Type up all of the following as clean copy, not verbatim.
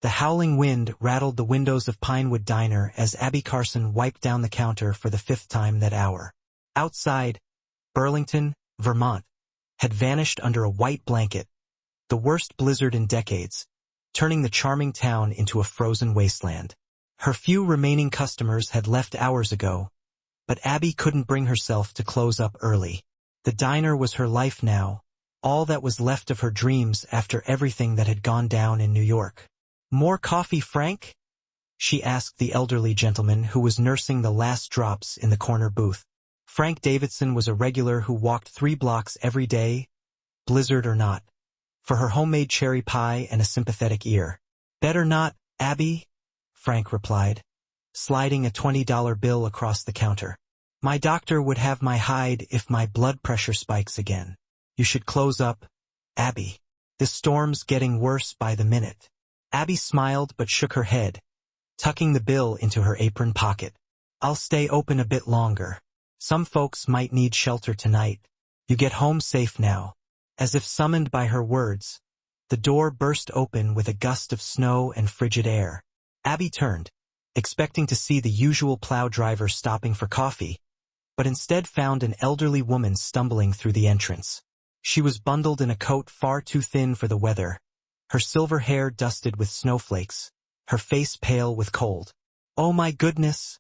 The howling wind rattled the windows of Pinewood Diner as Abby Carson wiped down the counter for the 5th time that hour. Outside, Burlington, Vermont, had vanished under a white blanket, the worst blizzard in decades, turning the charming town into a frozen wasteland. Her few remaining customers had left hours ago, but Abby couldn't bring herself to close up early. The diner was her life now, all that was left of her dreams after everything that had gone down in New York. "More coffee, Frank?" she asked the elderly gentleman who was nursing the last drops in the corner booth. Frank Davidson was a regular who walked 3 blocks every day, blizzard or not, for her homemade cherry pie and a sympathetic ear. "Better not, Abby," Frank replied, sliding a $20 bill across the counter. "My doctor would have my hide if my blood pressure spikes again. You should close up, Abby. This storm's getting worse by the minute." Abby smiled but shook her head, tucking the bill into her apron pocket. "I'll stay open a bit longer. Some folks might need shelter tonight. You get home safe now." As if summoned by her words, the door burst open with a gust of snow and frigid air. Abby turned, expecting to see the usual plow driver stopping for coffee, but instead found an elderly woman stumbling through the entrance. She was bundled in a coat far too thin for the weather, her silver hair dusted with snowflakes, her face pale with cold. "Oh my goodness!"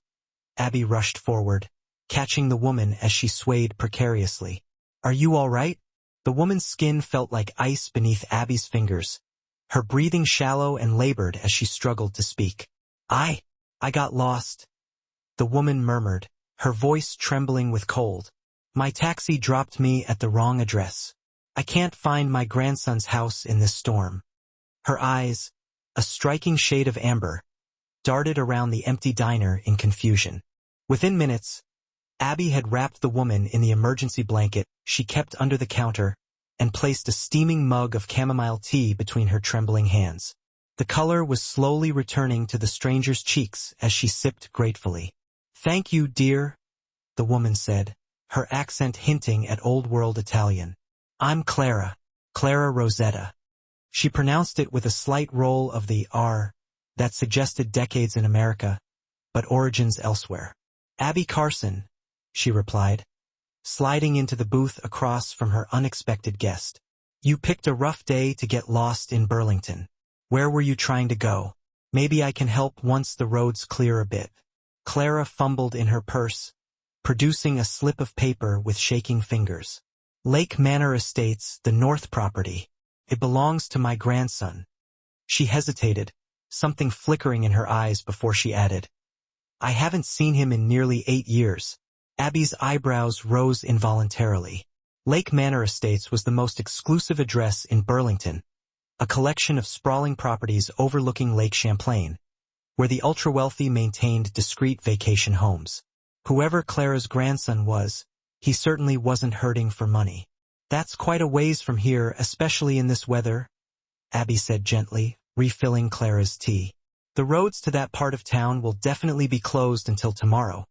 Abby rushed forward, catching the woman as she swayed precariously. "Are you all right?" The woman's skin felt like ice beneath Abby's fingers, her breathing shallow and labored as she struggled to speak. I got lost," the woman murmured, her voice trembling with cold. "My taxi dropped me at the wrong address. I can't find my grandson's house in this storm." Her eyes, a striking shade of amber, darted around the empty diner in confusion. Within minutes, Abby had wrapped the woman in the emergency blanket she kept under the counter and placed a steaming mug of chamomile tea between her trembling hands. The color was slowly returning to the stranger's cheeks as she sipped gratefully. "Thank you, dear," the woman said, her accent hinting at old-world Italian. "I'm Clara Rosetta." She pronounced it with a slight roll of the R that suggested decades in America, but origins elsewhere. "Abby Carson," she replied, sliding into the booth across from her unexpected guest. "You picked a rough day to get lost in Burlington. Where were you trying to go? Maybe I can help once the roads clear a bit." Clara fumbled in her purse, producing a slip of paper with shaking fingers. "Lake Manor Estates, the North property. It belongs to my grandson." She hesitated, something flickering in her eyes before she added, "I haven't seen him in nearly 8 years. Abby's eyebrows rose involuntarily. Lake Manor Estates was the most exclusive address in Burlington, a collection of sprawling properties overlooking Lake Champlain, where the ultra-wealthy maintained discreet vacation homes. Whoever Clara's grandson was, he certainly wasn't hurting for money. "That's quite a ways from here, especially in this weather," Abby said gently, refilling Clara's tea. "The roads to that part of town will definitely be closed until tomorrow,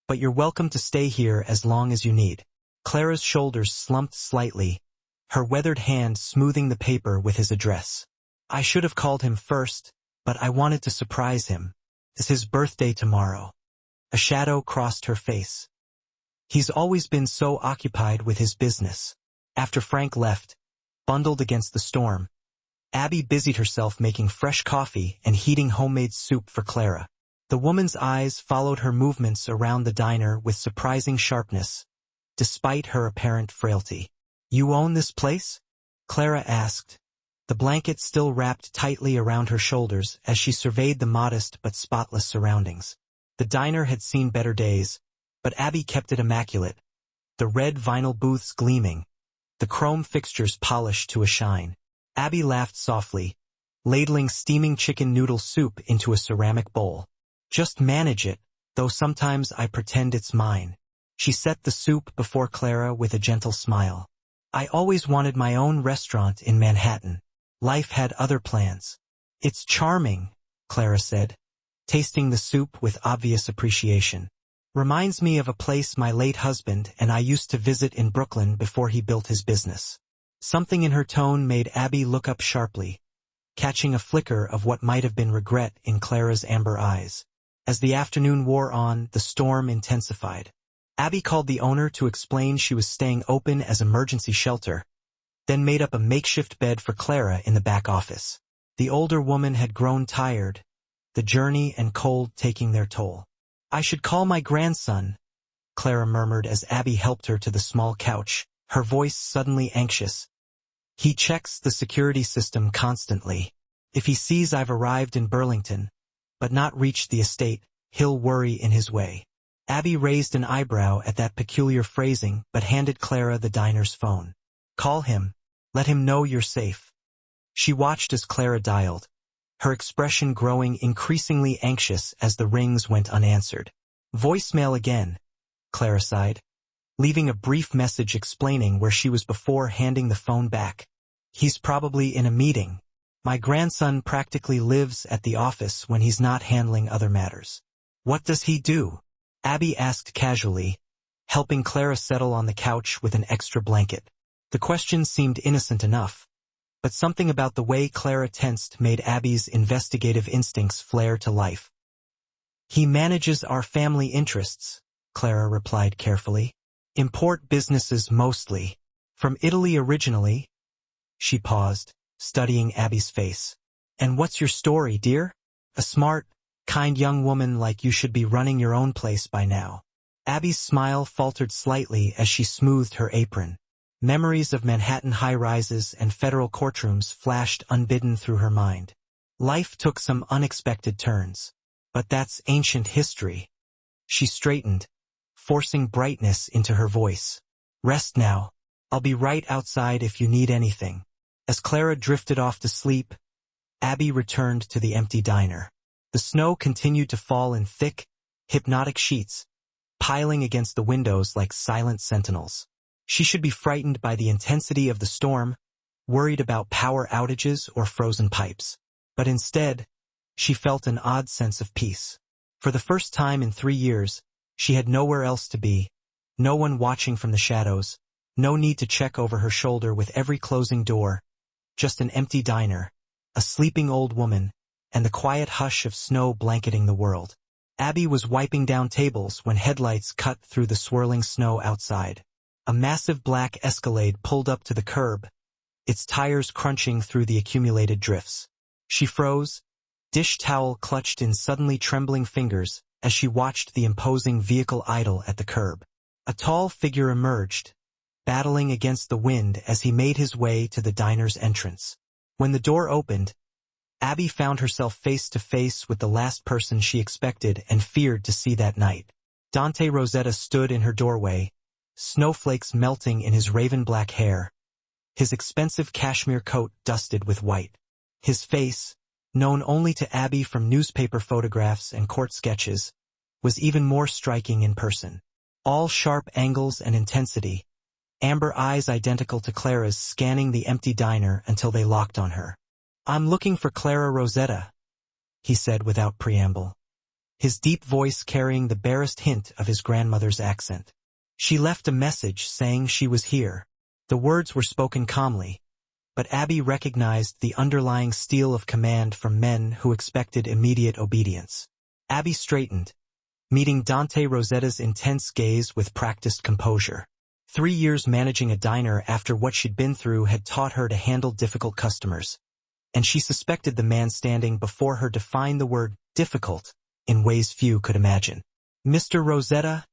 but you're welcome to stay here as long as you need." Clara's shoulders slumped slightly, her weathered hand smoothing the paper with his address. "I should have called him first, but I wanted to surprise him. It's his birthday tomorrow." A shadow crossed her face. "He's always been so occupied with his business." After Frank left, bundled against the storm, Abby busied herself making fresh coffee and heating homemade soup for Clara. The woman's eyes followed her movements around the diner with surprising sharpness, despite her apparent frailty. "You own this place?" Clara asked, the blanket still wrapped tightly around her shoulders as she surveyed the modest but spotless surroundings. The diner had seen better days, but Abby kept it immaculate, the red vinyl booths gleaming, the chrome fixtures polished to a shine. Abby laughed softly, ladling steaming chicken noodle soup into a ceramic bowl. "Just manage it, though sometimes I pretend it's mine." She set the soup before Clara with a gentle smile. "I always wanted my own restaurant in Manhattan. Life had other plans." "It's charming," Clara said, tasting the soup with obvious appreciation. "Reminds me of a place my late husband and I used to visit in Brooklyn before he built his business." Something in her tone made Abby look up sharply, catching a flicker of what might have been regret in Clara's amber eyes. As the afternoon wore on, the storm intensified. Abby called the owner to explain she was staying open as emergency shelter, then made up a makeshift bed for Clara in the back office. The older woman had grown tired, the journey and cold taking their toll. "I should call my grandson," Clara murmured as Abby helped her to the small couch, her voice suddenly anxious. "He checks the security system constantly. If he sees I've arrived in Burlington, but not reached the estate, he'll worry in his way." Abby raised an eyebrow at that peculiar phrasing but handed Clara the diner's phone. "Call him. Let him know you're safe." She watched as Clara dialed, her expression growing increasingly anxious as the rings went unanswered. "Voicemail again," Clara sighed, leaving a brief message explaining where she was before handing the phone back. "He's probably in a meeting. My grandson practically lives at the office when he's not handling other matters." "What does he do?" Abby asked casually, helping Clara settle on the couch with an extra blanket. The question seemed innocent enough, but something about the way Clara tensed made Abby's investigative instincts flare to life. "He manages our family interests," Clara replied carefully. "Import businesses mostly. From Italy originally." She paused, studying Abby's face. "And what's your story, dear? A smart, kind young woman like you should be running your own place by now." Abby's smile faltered slightly as she smoothed her apron. Memories of Manhattan high-rises and federal courtrooms flashed unbidden through her mind. Life took some unexpected turns. But that's ancient history. She straightened, forcing brightness into her voice. "Rest now. I'll be right outside if you need anything." As Clara drifted off to sleep, Abby returned to the empty diner. The snow continued to fall in thick, hypnotic sheets, piling against the windows like silent sentinels. She should be frightened by the intensity of the storm, worried about power outages or frozen pipes. But instead, she felt an odd sense of peace. For the first time in 3 years, she had nowhere else to be, no one watching from the shadows, no need to check over her shoulder with every closing door, just an empty diner, a sleeping old woman, and the quiet hush of snow blanketing the world. Abby was wiping down tables when headlights cut through the swirling snow outside. A massive black Escalade pulled up to the curb, its tires crunching through the accumulated drifts. She froze, dish towel clutched in suddenly trembling fingers as she watched the imposing vehicle idle at the curb. A tall figure emerged, battling against the wind as he made his way to the diner's entrance. When the door opened, Abby found herself face to face with the last person she expected and feared to see that night. Dante Rosetta stood in her doorway, snowflakes melting in his raven-black hair, his expensive cashmere coat dusted with white. His face, known only to Abby from newspaper photographs and court sketches, was even more striking in person. All sharp angles and intensity, amber eyes identical to Clara's scanning the empty diner until they locked on her. "I'm looking for Clara Rosetta," he said without preamble, his deep voice carrying the barest hint of his grandmother's accent. "She left a message saying she was here." The words were spoken calmly, but Abby recognized the underlying steel of command from men who expected immediate obedience. Abby straightened, meeting Dante Rosetta's intense gaze with practiced composure. 3 years managing a diner after what she'd been through had taught her to handle difficult customers, and she suspected the man standing before her defined the word difficult in ways few could imagine. "Mr. Rosetta,"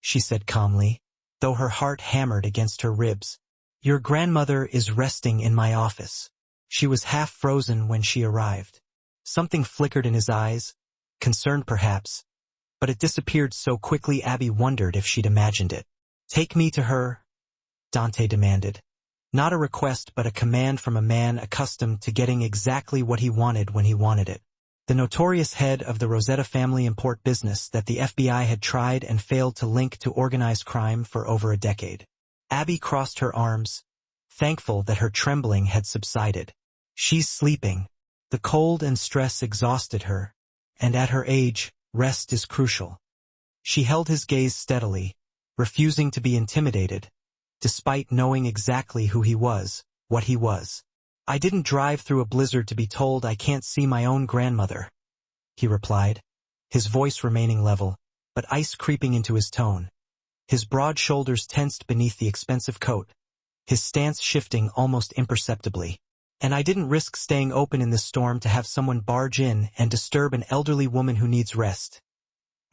she said calmly, though her heart hammered against her ribs, "your grandmother is resting in my office." She was half frozen when she arrived. Something flickered in his eyes, concerned perhaps, but it disappeared so quickly Abby wondered if she'd imagined it. "Take me to her," Dante demanded. Not a request but a command from a man accustomed to getting exactly what he wanted when he wanted it. The notorious head of the Rosetta family import business that the FBI had tried and failed to link to organized crime for over a decade. Abby crossed her arms, thankful that her trembling had subsided. She's sleeping. The cold and stress exhausted her, and at her age, rest is crucial. She held his gaze steadily, refusing to be intimidated, despite knowing exactly who he was, what he was. I didn't drive through a blizzard to be told I can't see my own grandmother, he replied, his voice remaining level, but ice creeping into his tone. His broad shoulders tensed beneath the expensive coat, his stance shifting almost imperceptibly. And I didn't risk staying open in this storm to have someone barge in and disturb an elderly woman who needs rest.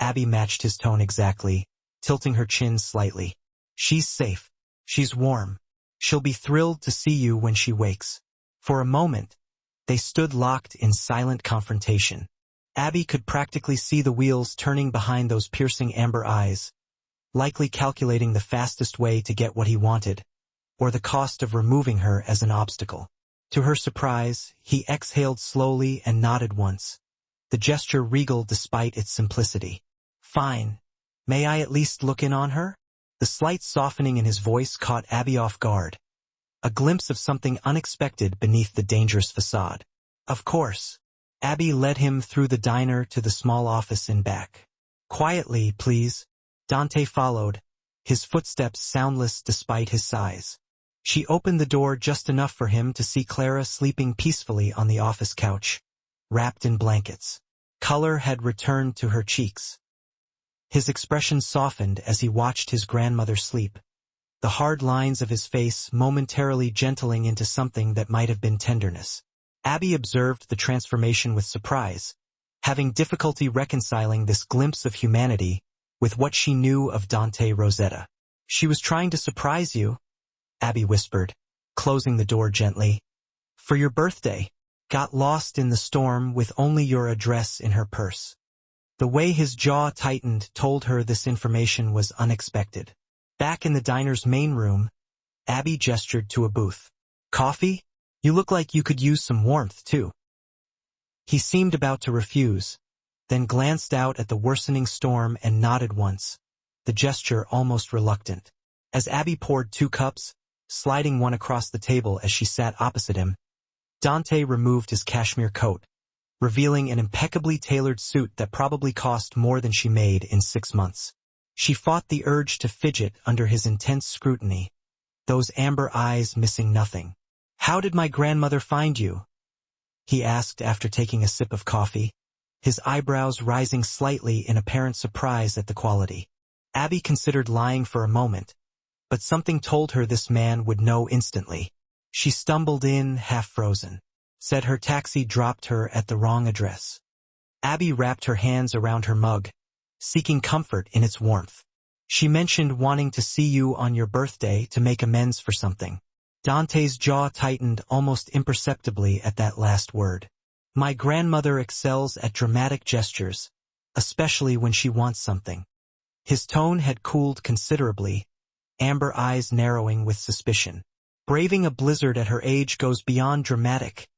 Abby matched his tone exactly, tilting her chin slightly. She's safe. She's warm. She'll be thrilled to see you when she wakes. For a moment, they stood locked in silent confrontation. Abby could practically see the wheels turning behind those piercing amber eyes, likely calculating the fastest way to get what he wanted, or the cost of removing her as an obstacle. To her surprise, he exhaled slowly and nodded once, the gesture regal despite its simplicity. Fine. May I at least look in on her? The slight softening in his voice caught Abby off guard, a glimpse of something unexpected beneath the dangerous facade. Of course. Abby led him through the diner to the small office in back. Quietly, please. Dante followed, his footsteps soundless despite his size. She opened the door just enough for him to see Clara sleeping peacefully on the office couch, wrapped in blankets. Color had returned to her cheeks. His expression softened as he watched his grandmother sleep, the hard lines of his face momentarily gentling into something that might have been tenderness. Abby observed the transformation with surprise, having difficulty reconciling this glimpse of humanity with what she knew of Dante Rosetta. She was trying to surprise you, Abby whispered, closing the door gently. For your birthday. Got lost in the storm with only your address in her purse. The way his jaw tightened told her this information was unexpected. Back in the diner's main room, Abby gestured to a booth. Coffee? You look like you could use some warmth, too. He seemed about to refuse, then glanced out at the worsening storm and nodded once, the gesture almost reluctant. As Abby poured 2 cups, sliding one across the table as she sat opposite him, Dante removed his cashmere coat, revealing an impeccably tailored suit that probably cost more than she made in 6 months. She fought the urge to fidget under his intense scrutiny, those amber eyes missing nothing. How did my grandmother find you? He asked after taking a sip of coffee, his eyebrows rising slightly in apparent surprise at the quality. Abby considered lying for a moment, but something told her this man would know instantly. She stumbled in, half-frozen. Said her taxi dropped her at the wrong address. Abby wrapped her hands around her mug, seeking comfort in its warmth. She mentioned wanting to see you on your birthday to make amends for something. Dante's jaw tightened almost imperceptibly at that last word. My grandmother excels at dramatic gestures, especially when she wants something. His tone had cooled considerably, amber eyes narrowing with suspicion. Braving a blizzard at her age goes beyond dramatic,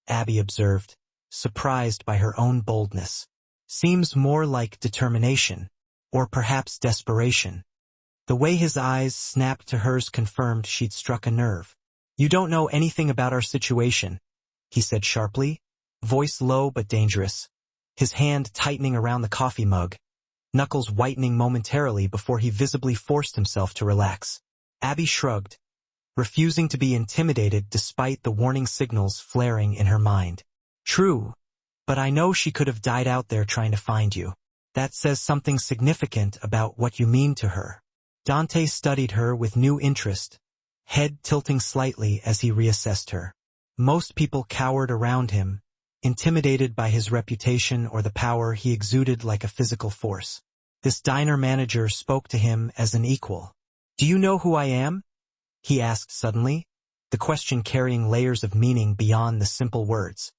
Abby observed, surprised by her own boldness. Seems more like determination, or perhaps desperation. The way his eyes snapped to hers confirmed she'd struck a nerve. You don't know anything about our situation, he said sharply, voice low but dangerous, his hand tightening around the coffee mug, knuckles whitening momentarily before he visibly forced himself to relax. Abby shrugged, refusing to be intimidated despite the warning signals flaring in her mind. True, but I know she could have died out there trying to find you. That says something significant about what you mean to her. Dante studied her with new interest, head tilting slightly as he reassessed her. Most people cowered around him, intimidated by his reputation or the power he exuded like a physical force. This diner manager spoke to him as an equal. Do you know who I am? He asked suddenly, the question carrying layers of meaning beyond the simple words.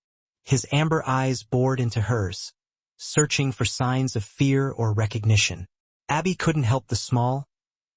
His amber eyes bored into hers, searching for signs of fear or recognition. Abby couldn't help the small,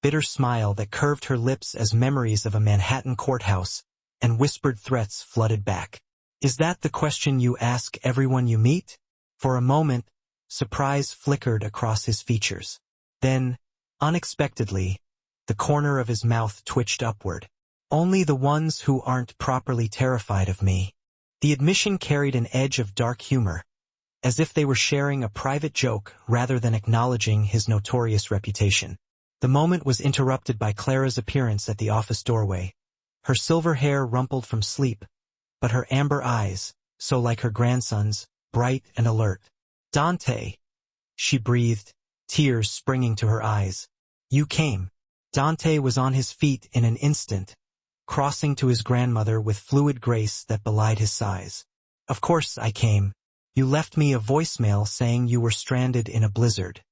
bitter smile that curved her lips as memories of a Manhattan courthouse and whispered threats flooded back. Is that the question you ask everyone you meet? For a moment, surprise flickered across his features. Then, unexpectedly, the corner of his mouth twitched upward. Only the ones who aren't properly terrified of me. The admission carried an edge of dark humor, as if they were sharing a private joke rather than acknowledging his notorious reputation. The moment was interrupted by Clara's appearance at the office doorway. Her silver hair rumpled from sleep, but her amber eyes, so like her grandson's, bright and alert. "Dante," she breathed, tears springing to her eyes. "You came." Dante was on his feet in an instant, crossing to his grandmother with fluid grace that belied his size. "Of course I came. You left me a voicemail saying you were stranded in a blizzard."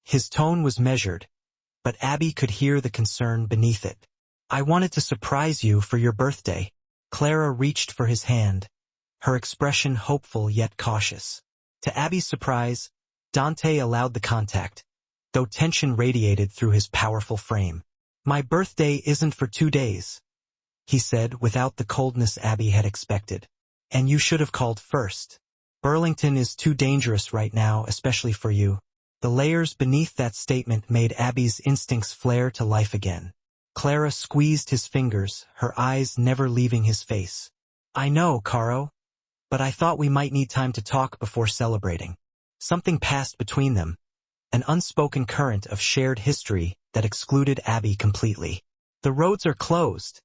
His tone was measured, but Abby could hear the concern beneath it. "I wanted to surprise you for your birthday." Clara reached for his hand, her expression hopeful yet cautious. To Abby's surprise, Dante allowed the contact, though tension radiated through his powerful frame. "My birthday isn't for 2 days," he said without the coldness Abby had expected. "And you should have called first. Burlington is too dangerous right now, especially for you." The layers beneath that statement made Abby's instincts flare to life again. Clara squeezed his fingers, her eyes never leaving his face. "I know, Caro, but I thought we might need time to talk before celebrating." Something passed between them, an unspoken current of shared history that excluded Abby completely. "The roads are closed,"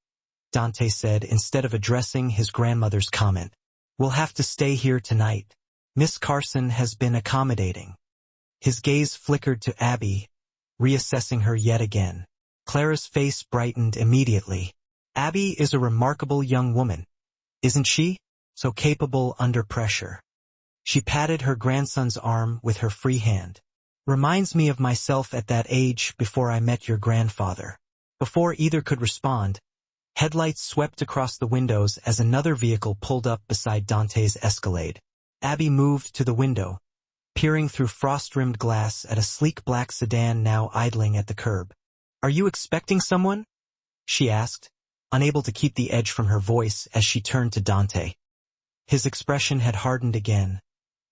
Dante said instead of addressing his grandmother's comment. "We'll have to stay here tonight. Miss Carson has been accommodating." His gaze flickered to Abby, reassessing her yet again. Clara's face brightened immediately. "Abby is a remarkable young woman, isn't she? So capable under pressure." She patted her grandson's arm with her free hand. "Reminds me of myself at that age before I met your grandfather." Before either could respond, headlights swept across the windows as another vehicle pulled up beside Dante's Escalade. Abby moved to the window, peering through frost-rimmed glass at a sleek black sedan now idling at the curb. "Are you expecting someone?" she asked, unable to keep the edge from her voice as she turned to Dante. His expression had hardened again,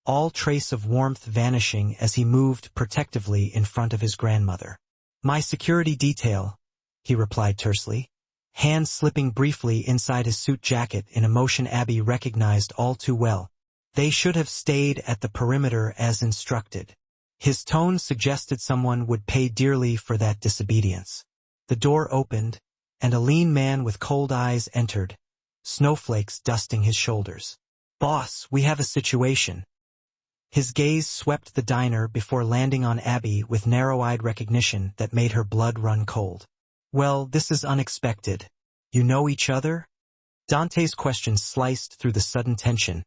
all trace of warmth vanishing as he moved protectively in front of his grandmother. "My security detail," he replied tersely, hands slipping briefly inside his suit jacket in a motion Abby recognized all too well. "They should have stayed at the perimeter as instructed." His tone suggested someone would pay dearly for that disobedience. The door opened, and a lean man with cold eyes entered, snowflakes dusting his shoulders. "Boss, we have a situation." His gaze swept the diner before landing on Abby with narrow-eyed recognition that made her blood run cold. "Well, this is unexpected. You know each other?" Dante's question sliced through the sudden tension,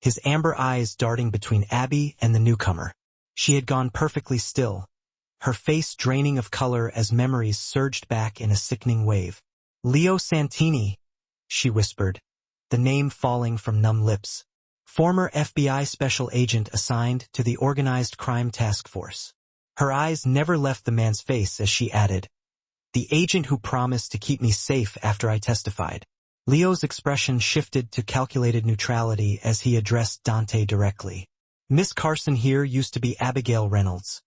his amber eyes darting between Abby and the newcomer. She had gone perfectly still, her face draining of color as memories surged back in a sickening wave. "Leo Santini," she whispered, the name falling from numb lips. "Former FBI special agent assigned to the Organized Crime Task Force." Her eyes never left the man's face as she added, "The agent who promised to keep me safe after I testified." Leo's expression shifted to calculated neutrality as he addressed Dante directly. "Miss Carson here used to be Abigail Reynolds,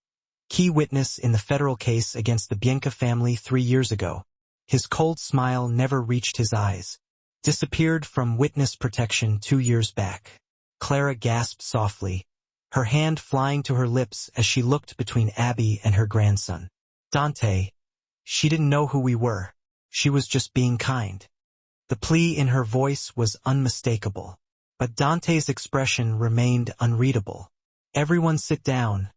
key witness in the federal case against the Bianca family 3 years ago." His cold smile never reached his eyes. "Disappeared from witness protection 2 years back." Clara gasped softly, her hand flying to her lips as she looked between Abby and her grandson. "Dante, she didn't know who we were. She was just being kind." The plea in her voice was unmistakable, but Dante's expression remained unreadable. "Everyone sit down,"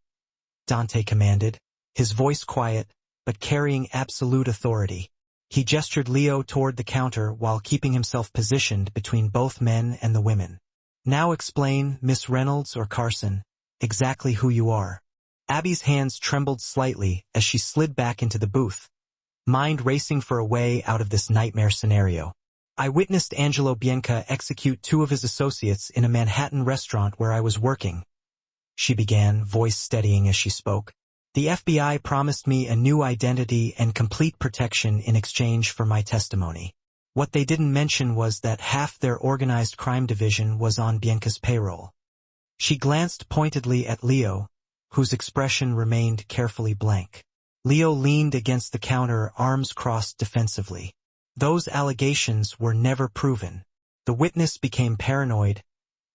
Dante commanded, his voice quiet, but carrying absolute authority. He gestured Leo toward the counter while keeping himself positioned between both men and the women. "Now explain, Miss Reynolds or Carson, exactly who you are." Abby's hands trembled slightly as she slid back into the booth, mind racing for a way out of this nightmare scenario. "I witnessed Angelo Bianca execute 2 of his associates in a Manhattan restaurant where I was working," she began, voice steadying as she spoke. "The FBI promised me a new identity and complete protection in exchange for my testimony. What they didn't mention was that half their organized crime division was on Bianca's payroll." She glanced pointedly at Leo, whose expression remained carefully blank. Leo leaned against the counter, arms crossed defensively. Those allegations were never proven. The witness became paranoid,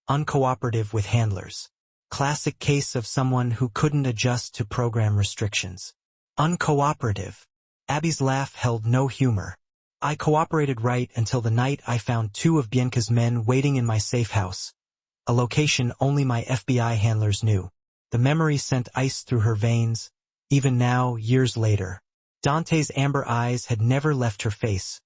uncooperative with handlers. Classic case of someone who couldn't adjust to program restrictions. Uncooperative. Abby's laugh held no humor. I cooperated right until the night I found two of Bianca's men waiting in my safe house, a location only my FBI handlers knew. The memory sent ice through her veins, even now, years later. Dante's amber eyes had never left her face,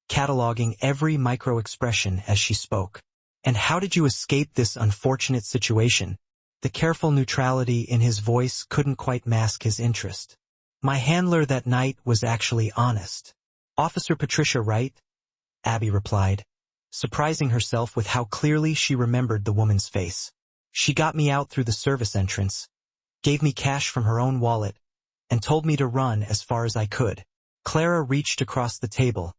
cataloging every micro-expression as she spoke. And how did you escape this unfortunate situation? The careful neutrality in his voice couldn't quite mask his interest. My handler that night was actually honest. Officer Patricia, right? Abby replied, surprising herself with how clearly she remembered the woman's face. She got me out through the service entrance, gave me cash from her own wallet, and told me to run as far as I could. Clara reached across the table,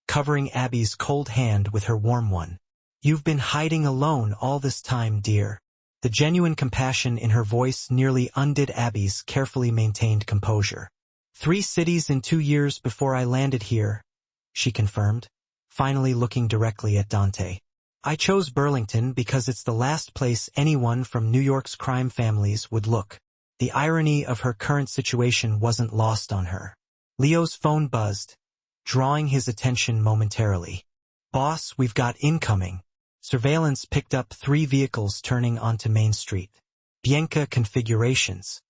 covering Abby's cold hand with her warm one. You've been hiding alone all this time, dear. The genuine compassion in her voice nearly undid Abby's carefully maintained composure. 3 cities in 2 years before I landed here, she confirmed, finally looking directly at Dante. I chose Burlington because it's the last place anyone from New York's crime families would look. The irony of her current situation wasn't lost on her. Leo's phone buzzed, drawing his attention momentarily. Boss, we've got incoming. Surveillance picked up 3 vehicles turning onto Main Street. Bianca configurations.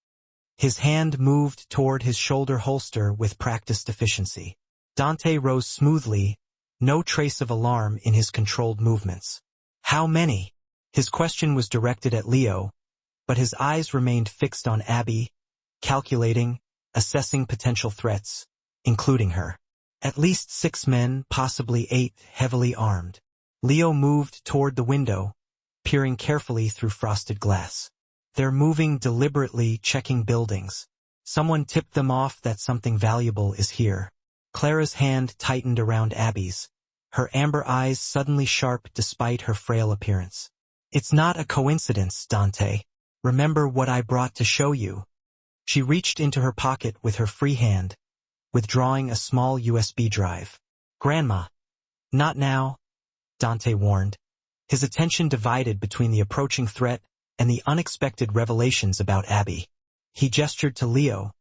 His hand moved toward his shoulder holster with practiced efficiency. Dante rose smoothly, no trace of alarm in his controlled movements. How many? His question was directed at Leo, but his eyes remained fixed on Abby, calculating, assessing potential threats, including her. At least 6 men, possibly 8, heavily armed. Leo moved toward the window, peering carefully through frosted glass. They're moving deliberately, checking buildings. Someone tipped them off that something valuable is here. Clara's hand tightened around Abby's, her amber eyes suddenly sharp despite her frail appearance. It's not a coincidence, Dante. Remember what I brought to show you. She reached into her pocket with her free hand, withdrawing a small USB drive. Grandma. Not now, Dante warned, his attention divided between the approaching threat and the unexpected revelations about Abby. He gestured to Leo,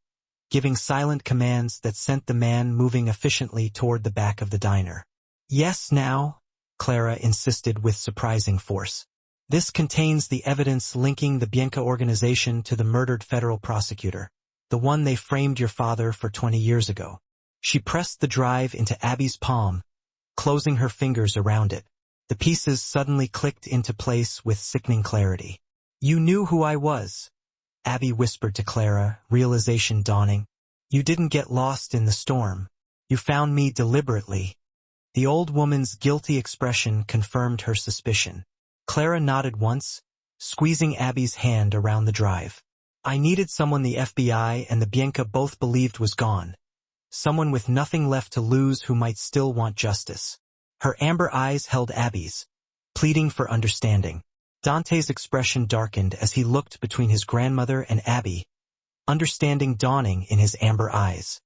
giving silent commands that sent the man moving efficiently toward the back of the diner. Yes, now, Clara insisted with surprising force. This contains the evidence linking the Bianca organization to the murdered federal prosecutor, the one they framed your father for 20 years ago. She pressed the drive into Abby's palm, closing her fingers around it. The pieces suddenly clicked into place with sickening clarity. You knew who I was, Abby whispered to Clara, realization dawning. You didn't get lost in the storm. You found me deliberately. The old woman's guilty expression confirmed her suspicion. Clara nodded once, squeezing Abby's hand around the drive. I needed someone the FBI and the Bianca both believed was gone. Someone with nothing left to lose who might still want justice. Her amber eyes held Abby's, pleading for understanding. Dante's expression darkened as he looked between his grandmother and Abby, understanding dawning in his amber eyes.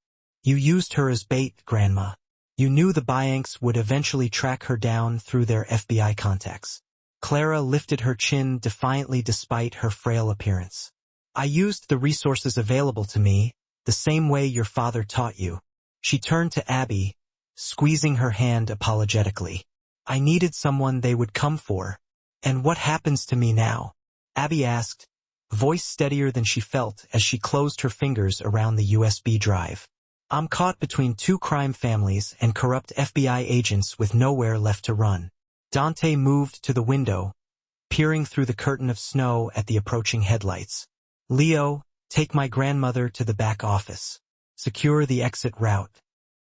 You used her as bait, Grandma. You knew the Biancs would eventually track her down through their FBI contacts. Clara lifted her chin defiantly despite her frail appearance. I used the resources available to me, the same way your father taught you. She turned to Abby, squeezing her hand apologetically. I needed someone they would come for. And what happens to me now? Abby asked, voice steadier than she felt as she closed her fingers around the USB drive. I'm caught between 2 crime families and corrupt FBI agents with nowhere left to run. Dante moved to the window, peering through the curtain of snow at the approaching headlights. Leo, take my grandmother to the back office. Secure the exit route.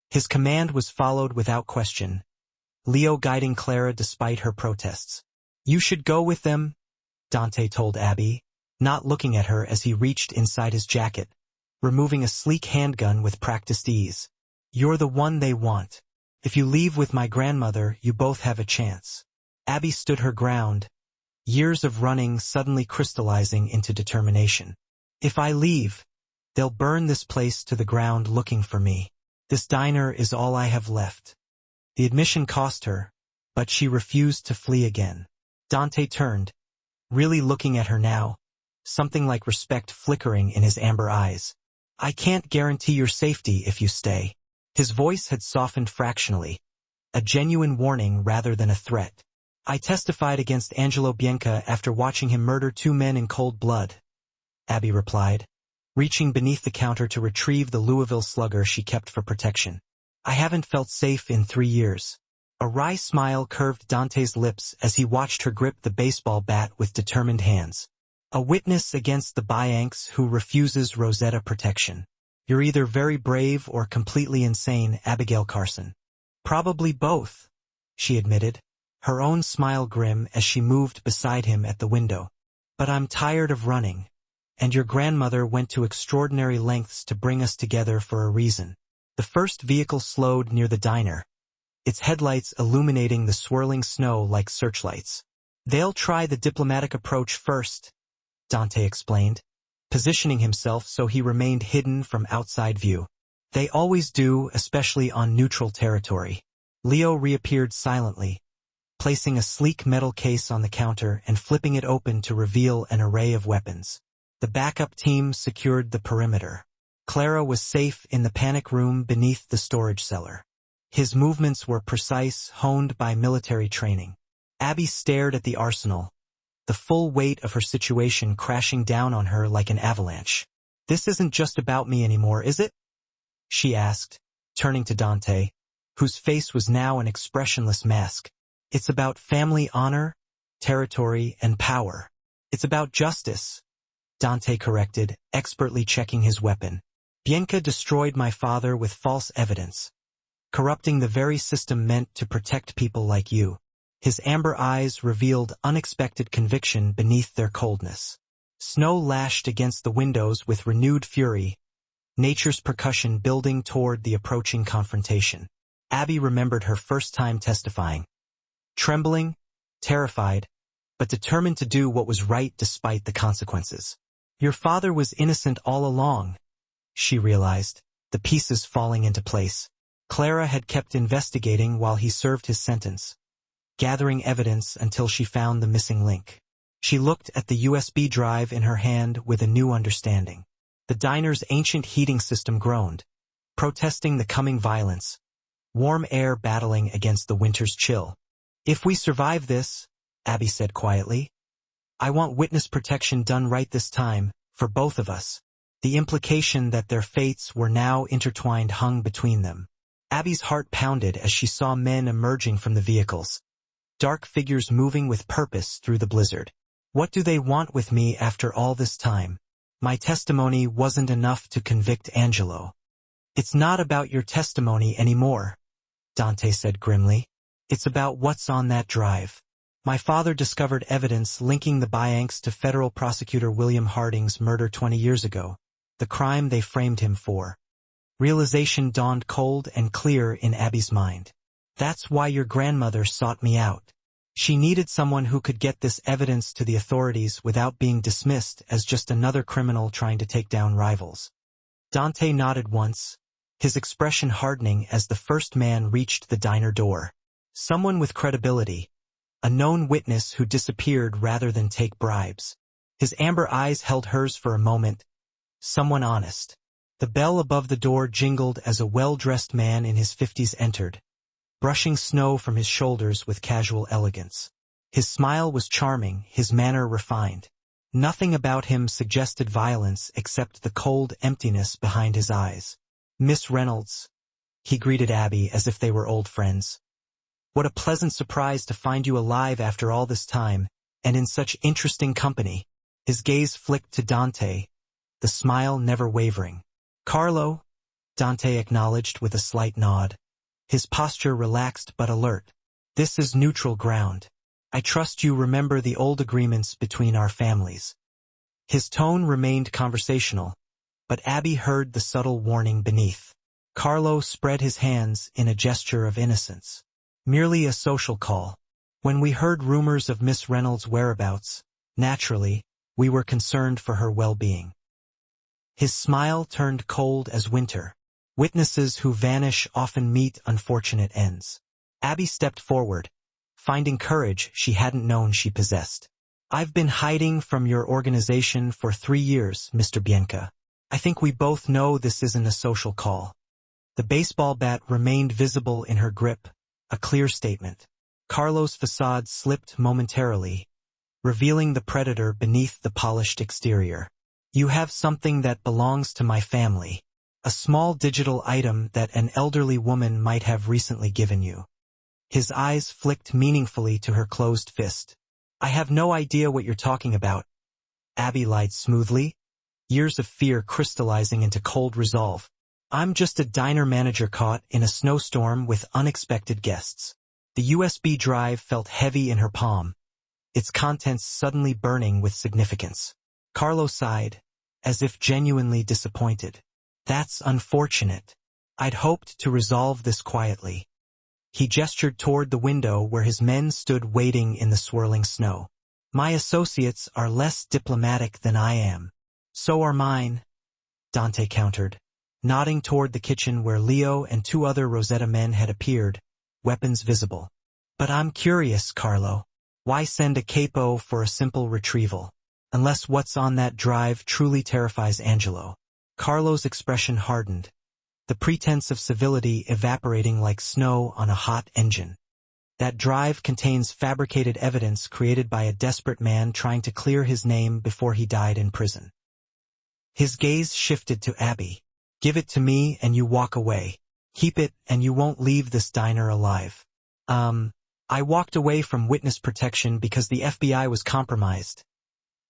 His command was followed without question, Leo guiding Clara despite her protests. You should go with them, Dante told Abby, not looking at her as he reached inside his jacket, removing a sleek handgun with practiced ease. You're the one they want. If you leave with my grandmother, you both have a chance. Abby stood her ground, years of running suddenly crystallizing into determination. If I leave, they'll burn this place to the ground looking for me. This diner is all I have left. The admission cost her, but she refused to flee again. Dante turned, really looking at her now, something like respect flickering in his amber eyes. I can't guarantee your safety if you stay. His voice had softened fractionally, a genuine warning rather than a threat. I testified against Angelo Bianca after watching him murder 2 men in cold blood, Abby replied, reaching beneath the counter to retrieve the Louisville slugger she kept for protection. I haven't felt safe in 3 years. A wry smile curved Dante's lips as he watched her grip the baseball bat with determined hands. A witness against the Biancs who refuses Rosetta protection. You're either very brave or completely insane, Abigail Carson. Probably both, she admitted, her own smile grim as she moved beside him at the window. But I'm tired of running, and your grandmother went to extraordinary lengths to bring us together for a reason. The first vehicle slowed near the diner, its headlights illuminating the swirling snow like searchlights. They'll try the diplomatic approach first, Dante explained, positioning himself so he remained hidden from outside view. They always do, especially on neutral territory. Leo reappeared silently, placing a sleek metal case on the counter and flipping it open to reveal an array of weapons. The backup team secured the perimeter. Clara was safe in the panic room beneath the storage cellar. His movements were precise, honed by military training. Abby stared at the arsenal, the full weight of her situation crashing down on her like an avalanche. This isn't just about me anymore, is it? She asked, turning to Dante, whose face was now an expressionless mask. It's about family honor, territory, and power. It's about justice, Dante corrected, expertly checking his weapon. Bianca destroyed my father with false evidence, corrupting the very system meant to protect people like you. His amber eyes revealed unexpected conviction beneath their coldness. Snow lashed against the windows with renewed fury, nature's percussion building toward the approaching confrontation. Abby remembered her first time testifying. Trembling, terrified, but determined to do what was right despite the consequences. Your father was innocent all along, she realized, the pieces falling into place. Clara had kept investigating while he served his sentence, gathering evidence until she found the missing link. She looked at the USB drive in her hand with a new understanding. The diner's ancient heating system groaned, protesting the coming violence, warm air battling against the winter's chill. If we survive this, Abby said quietly, I want witness protection done right this time, for both of us. The implication that their fates were now intertwined hung between them. Abby's heart pounded as she saw men emerging from the vehicles, dark figures moving with purpose through the blizzard. What do they want with me after all this time? My testimony wasn't enough to convict Angelo. It's not about your testimony anymore, Dante said grimly. It's about what's on that drive. My father discovered evidence linking the Biancs to federal prosecutor William Harding's murder 20 years ago, the crime they framed him for. Realization dawned cold and clear in Abby's mind. That's why your grandmother sought me out. She needed someone who could get this evidence to the authorities without being dismissed as just another criminal trying to take down rivals. Dante nodded once, his expression hardening as the first man reached the diner door. Someone with credibility, a known witness who disappeared rather than take bribes. His amber eyes held hers for a moment. Someone honest. The bell above the door jingled as a well-dressed man in his 50s entered, brushing snow from his shoulders with casual elegance. His smile was charming, his manner refined. Nothing about him suggested violence except the cold emptiness behind his eyes. Miss Reynolds, he greeted Abby as if they were old friends. What a pleasant surprise to find you alive after all this time, and in such interesting company. His gaze flicked to Dante, the smile never wavering. Carlo, Dante acknowledged with a slight nod. His posture relaxed but alert. This is neutral ground. I trust you remember the old agreements between our families. His tone remained conversational, but Abby heard the subtle warning beneath. Carlo spread his hands in a gesture of innocence. Merely a social call. When we heard rumors of Miss Reynolds' whereabouts, naturally, we were concerned for her well-being. His smile turned cold as winter. Witnesses who vanish often meet unfortunate ends. Abby stepped forward, finding courage she hadn't known she possessed. I've been hiding from your organization for 3 years, Mr. Bianca. I think we both know this isn't a social call. The baseball bat remained visible in her grip, a clear statement. Carlo's facade slipped momentarily, revealing the predator beneath the polished exterior. You have something that belongs to my family. A small digital item that an elderly woman might have recently given you. His eyes flicked meaningfully to her closed fist. I have no idea what you're talking about. Abby lied smoothly, years of fear crystallizing into cold resolve. I'm just a diner manager caught in a snowstorm with unexpected guests. The USB drive felt heavy in her palm, its contents suddenly burning with significance. Carlo sighed, as if genuinely disappointed. That's unfortunate. I'd hoped to resolve this quietly. He gestured toward the window where his men stood waiting in the swirling snow. My associates are less diplomatic than I am. So are mine, Dante countered, nodding toward the kitchen where Leo and 2 other Rosetta men had appeared, weapons visible. But I'm curious, Carlo. Why send a capo for a simple retrieval? Unless what's on that drive truly terrifies Angelo. Carlo's expression hardened, the pretense of civility evaporating like snow on a hot engine. That drive contains fabricated evidence created by a desperate man trying to clear his name before he died in prison. His gaze shifted to Abby. Give it to me and you walk away. Keep it and you won't leave this diner alive. I walked away from witness protection because the FBI was compromised,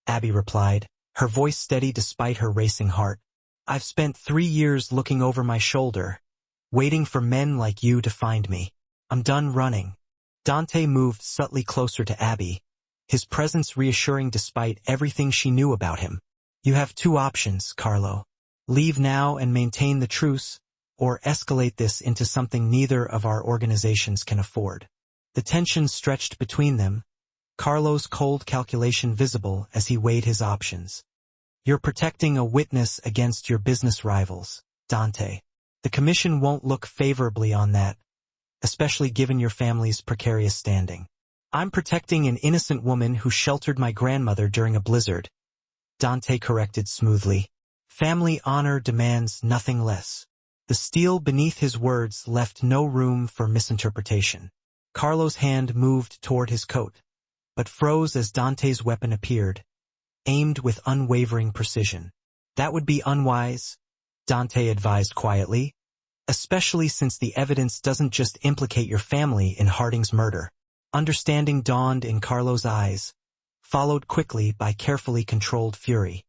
Abby replied, her voice steady despite her racing heart. I've spent 3 years looking over my shoulder, waiting for men like you to find me. I'm done running. Dante moved subtly closer to Abby, his presence reassuring despite everything she knew about him. You have 2 options, Carlo. Leave now and maintain the truce, or escalate this into something neither of our organizations can afford. The tension stretched between them, Carlo's cold calculation visible as he weighed his options. You're protecting a witness against your business rivals, Dante. The commission won't look favorably on that, especially given your family's precarious standing. I'm protecting an innocent woman who sheltered my grandmother during a blizzard, Dante corrected smoothly. Family honor demands nothing less. The steel beneath his words left no room for misinterpretation. Carlo's hand moved toward his coat, but froze as Dante's weapon appeared, aimed with unwavering precision. That would be unwise, Dante advised quietly, especially since the evidence doesn't just implicate your family in Harding's murder. Understanding dawned in Carlo's eyes, followed quickly by carefully controlled fury.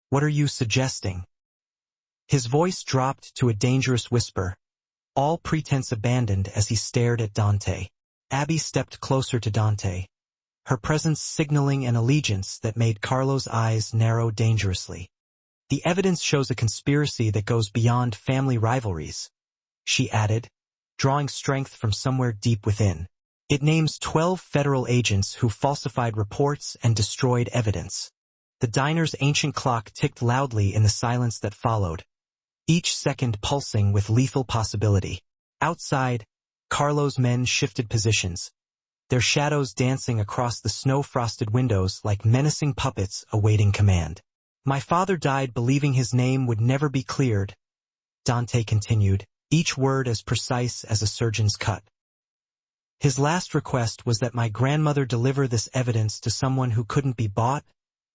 What are you suggesting? His voice dropped to a dangerous whisper, all pretense abandoned as he stared at Dante. Abby stepped closer to Dante, her presence signaling an allegiance that made Carlo's eyes narrow dangerously. The evidence shows a conspiracy that goes beyond family rivalries, she added, drawing strength from somewhere deep within. It names 12 federal agents who falsified reports and destroyed evidence. The diner's ancient clock ticked loudly in the silence that followed, each second pulsing with lethal possibility. Outside, Carlo's men shifted positions, their shadows dancing across the snow-frosted windows like menacing puppets awaiting command. My father died believing his name would never be cleared, Dante continued, each word as precise as a surgeon's cut. His last request was that my grandmother deliver this evidence to someone who couldn't be bought,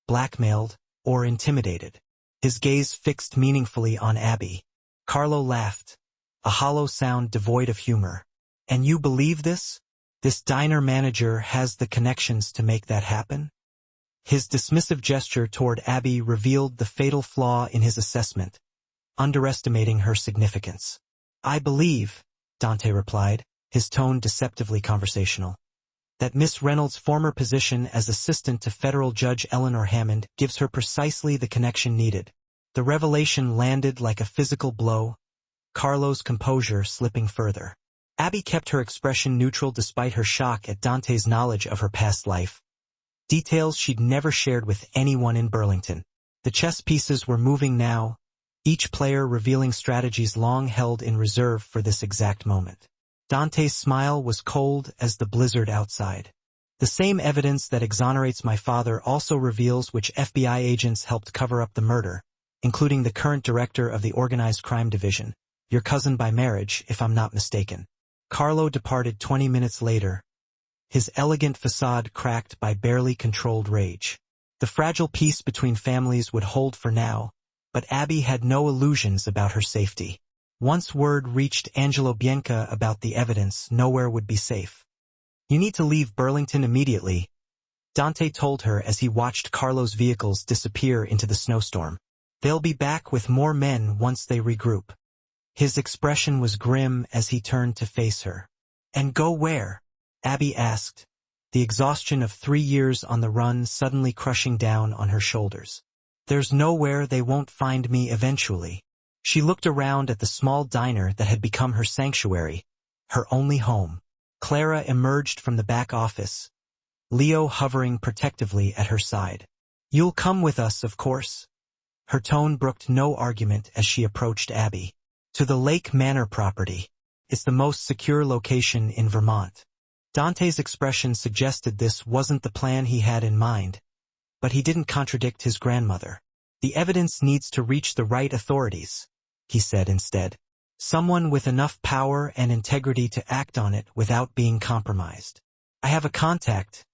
blackmailed, or intimidated. His gaze fixed meaningfully on Abby. Carlo laughed, a hollow sound devoid of humor. And you believe this? This diner manager has the connections to make that happen? His dismissive gesture toward Abby revealed the fatal flaw in his assessment, underestimating her significance. I believe, Dante replied, his tone deceptively conversational, that Miss Reynolds' former position as assistant to federal judge Eleanor Hammond gives her precisely the connection needed. The revelation landed like a physical blow, Carlo's composure slipping further. Abby kept her expression neutral despite her shock at Dante's knowledge of her past life, details she'd never shared with anyone in Burlington. The chess pieces were moving now, each player revealing strategies long held in reserve for this exact moment. Dante's smile was cold as the blizzard outside. The same evidence that exonerates my father also reveals which FBI agents helped cover up the murder, including the current director of the Organized Crime Division, Your cousin by marriage, if I'm not mistaken. Carlo departed 20 minutes later, his elegant facade cracked by barely controlled rage. The fragile peace between families would hold for now, but Abby had no illusions about her safety. Once word reached Angelo Bianca about the evidence, nowhere would be safe. You need to leave Burlington immediately, Dante told her as he watched Carlo's vehicles disappear into the snowstorm. They'll be back with more men once they regroup. His expression was grim as he turned to face her. And go where? Abby asked, the exhaustion of 3 years on the run suddenly crushing down on her shoulders. There's nowhere they won't find me eventually. She looked around at the small diner that had become her sanctuary, her only home. Clara emerged from the back office, Leo hovering protectively at her side. You'll come with us, of course. Her tone brooked no argument as she approached Abby. To the Lake Manor property. It's the most secure location in Vermont. Dante's expression suggested this wasn't the plan he had in mind, but he didn't contradict his grandmother. The evidence needs to reach the right authorities, he said instead. Someone with enough power and integrity to act on it without being compromised. I have a contact,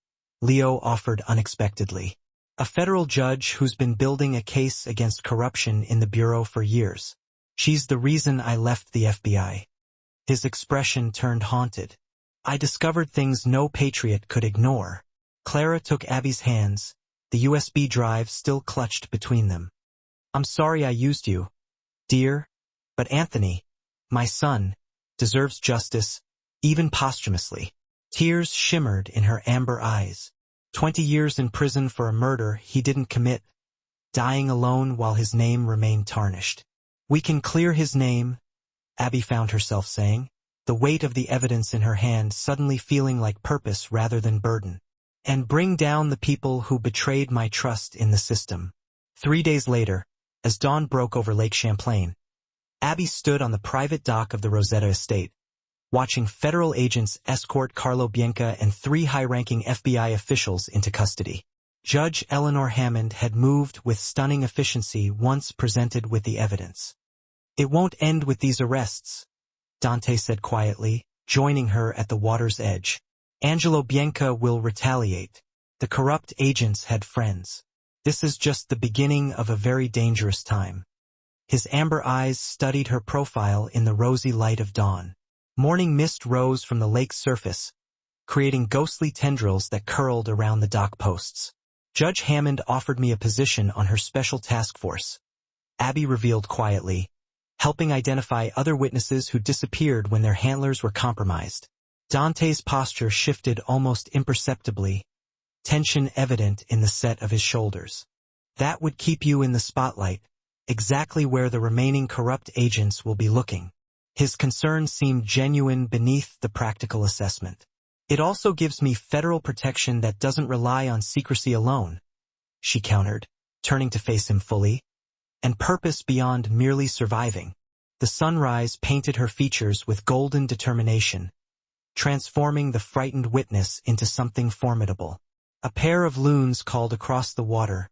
Leo offered unexpectedly. A federal judge who's been building a case against corruption in the Bureau for years. She's the reason I left the FBI. His expression turned haunted. I discovered things no patriot could ignore. Clara took Abby's hands, the USB drive still clutched between them. I'm sorry I used you, dear, but Anthony, my son, deserves justice, even posthumously. Tears shimmered in her amber eyes. 20 years in prison for a murder he didn't commit, dying alone while his name remained tarnished. We can clear his name, Abby found herself saying, the weight of the evidence in her hand suddenly feeling like purpose rather than burden, and bring down the people who betrayed my trust in the system. 3 days later, as dawn broke over Lake Champlain, Abby stood on the private dock of the Rosetta estate, watching federal agents escort Carlo Bianca and 3 high-ranking FBI officials into custody. Judge Eleanor Hammond had moved with stunning efficiency once presented with the evidence. It won't end with these arrests, Dante said quietly, joining her at the water's edge. Angelo Bianca will retaliate. The corrupt agents had friends. This is just the beginning of a very dangerous time. His amber eyes studied her profile in the rosy light of dawn. Morning mist rose from the lake's surface, creating ghostly tendrils that curled around the dock posts. Judge Hammond offered me a position on her special task force, Abby revealed quietly, helping identify other witnesses who disappeared when their handlers were compromised. Dante's posture shifted almost imperceptibly, tension evident in the set of his shoulders. That would keep you in the spotlight, exactly where the remaining corrupt agents will be looking. His concern seemed genuine beneath the practical assessment. It also gives me federal protection that doesn't rely on secrecy alone, she countered, turning to face him fully, and purpose beyond merely surviving. The sunrise painted her features with golden determination, transforming the frightened witness into something formidable. A pair of loons called across the water,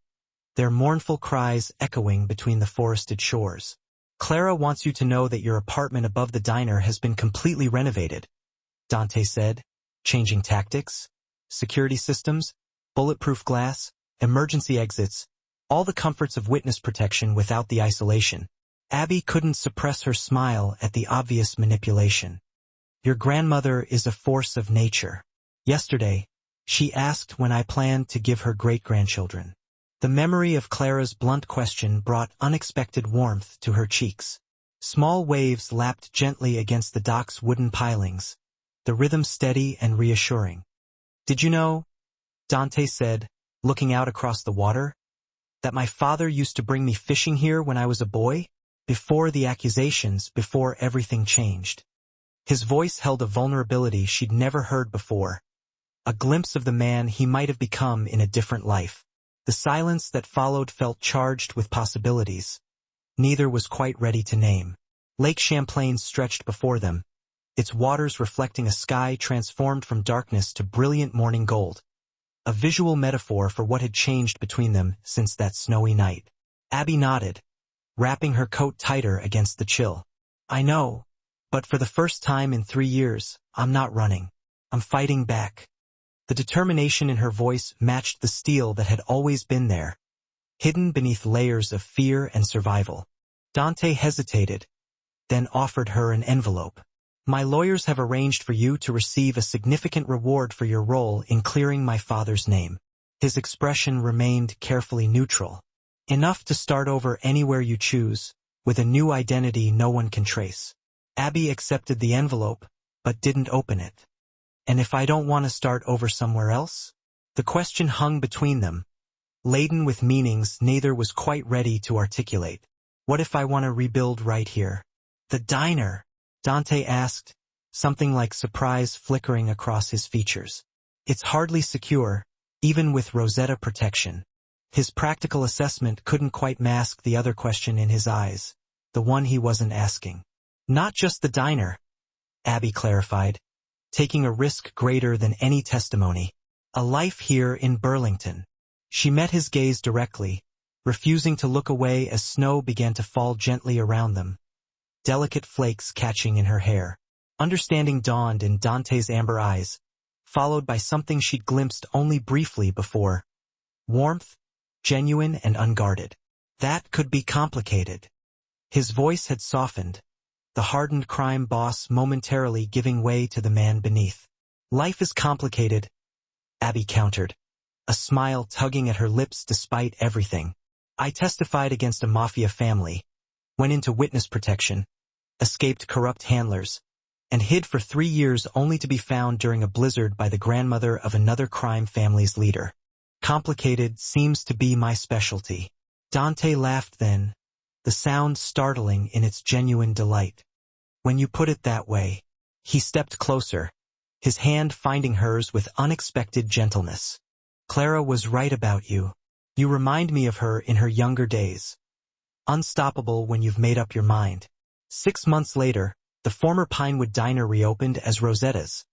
their mournful cries echoing between the forested shores. Clara wants you to know that your apartment above the diner has been completely renovated, Dante said, changing tactics, security systems, bulletproof glass, emergency exits, all the comforts of witness protection without the isolation. Abby couldn't suppress her smile at the obvious manipulation. Your grandmother is a force of nature. Yesterday, she asked when I planned to give her great-grandchildren. The memory of Clara's blunt question brought unexpected warmth to her cheeks. Small waves lapped gently against the dock's wooden pilings, the rhythm steady and reassuring. Did you know, Dante said, looking out across the water, that my father used to bring me fishing here when I was a boy? Before the accusations, before everything changed. His voice held a vulnerability she'd never heard before, a glimpse of the man he might have become in a different life. The silence that followed felt charged with possibilities. Neither was quite ready to name. Lake Champlain stretched before them, its waters reflecting a sky transformed from darkness to brilliant morning gold. A visual metaphor for what had changed between them since that snowy night. Abby nodded, wrapping her coat tighter against the chill. I know, but for the first time in 3 years, I'm not running. I'm fighting back. The determination in her voice matched the steel that had always been there, hidden beneath layers of fear and survival. Dante hesitated, then offered her an envelope. My lawyers have arranged for you to receive a significant reward for your role in clearing my father's name. His expression remained carefully neutral. Enough to start over anywhere you choose, with a new identity no one can trace. Abby accepted the envelope, but didn't open it. And if I don't want to start over somewhere else? The question hung between them, laden with meanings neither was quite ready to articulate. What if I want to rebuild right here? The diner, Dante asked, something like surprise flickering across his features. It's hardly secure, even with Rosetta protection. His practical assessment couldn't quite mask the other question in his eyes, the one he wasn't asking. Not just the diner, Abby clarified, taking a risk greater than any testimony. A life here in Burlington. She met his gaze directly, refusing to look away as snow began to fall gently around them, delicate flakes catching in her hair. Understanding dawned in Dante's amber eyes, followed by something she'd glimpsed only briefly before. Warmth, genuine and unguarded. That could be complicated. His voice had softened, the hardened crime boss momentarily giving way to the man beneath. Life is complicated, Abby countered, a smile tugging at her lips despite everything. I testified against a Mafia family, went into witness protection, escaped corrupt handlers, and hid for 3 years only to be found during a blizzard by the grandmother of another crime family's leader. Complicated seems to be my specialty. Dante laughed then, the sound startling in its genuine delight. When you put it that way. He stepped closer, his hand finding hers with unexpected gentleness. Clara was right about you. You remind me of her in her younger days. Unstoppable when you've made up your mind. 6 months later, the former Pinewood Diner reopened as Rosetta's,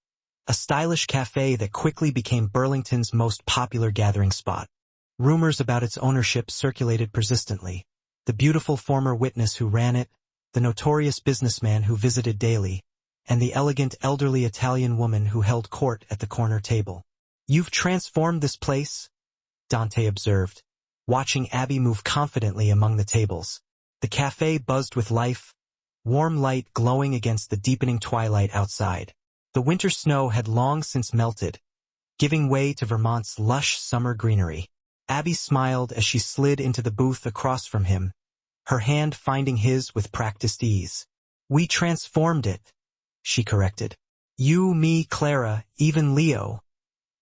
a stylish cafe that quickly became Burlington's most popular gathering spot. Rumors about its ownership circulated persistently. The beautiful former witness who ran it, the notorious businessman who visited daily, and the elegant elderly Italian woman who held court at the corner table. You've transformed this place, Dante observed, watching Abby move confidently among the tables. The cafe buzzed with life, warm light glowing against the deepening twilight outside. The winter snow had long since melted, giving way to Vermont's lush summer greenery. Abby smiled as she slid into the booth across from him, her hand finding his with practiced ease. We transformed it, she corrected. You, me, Clara, even Leo,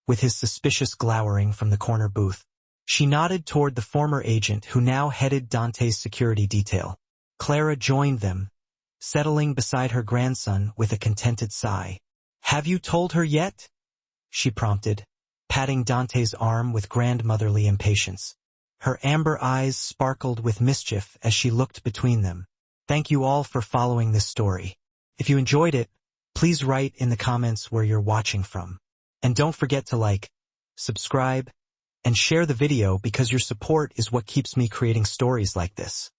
with his suspicious glowering from the corner booth. She nodded toward the former agent who now headed Dante's security detail. Clara joined them, settling beside her grandson with a contented sigh. Have you told her yet? She prompted, patting Dante's arm with grandmotherly impatience. Her amber eyes sparkled with mischief as she looked between them. Thank you all for following this story. If you enjoyed it, please write in the comments where you're watching from. And don't forget to like, subscribe, and share the video because your support is what keeps me creating stories like this.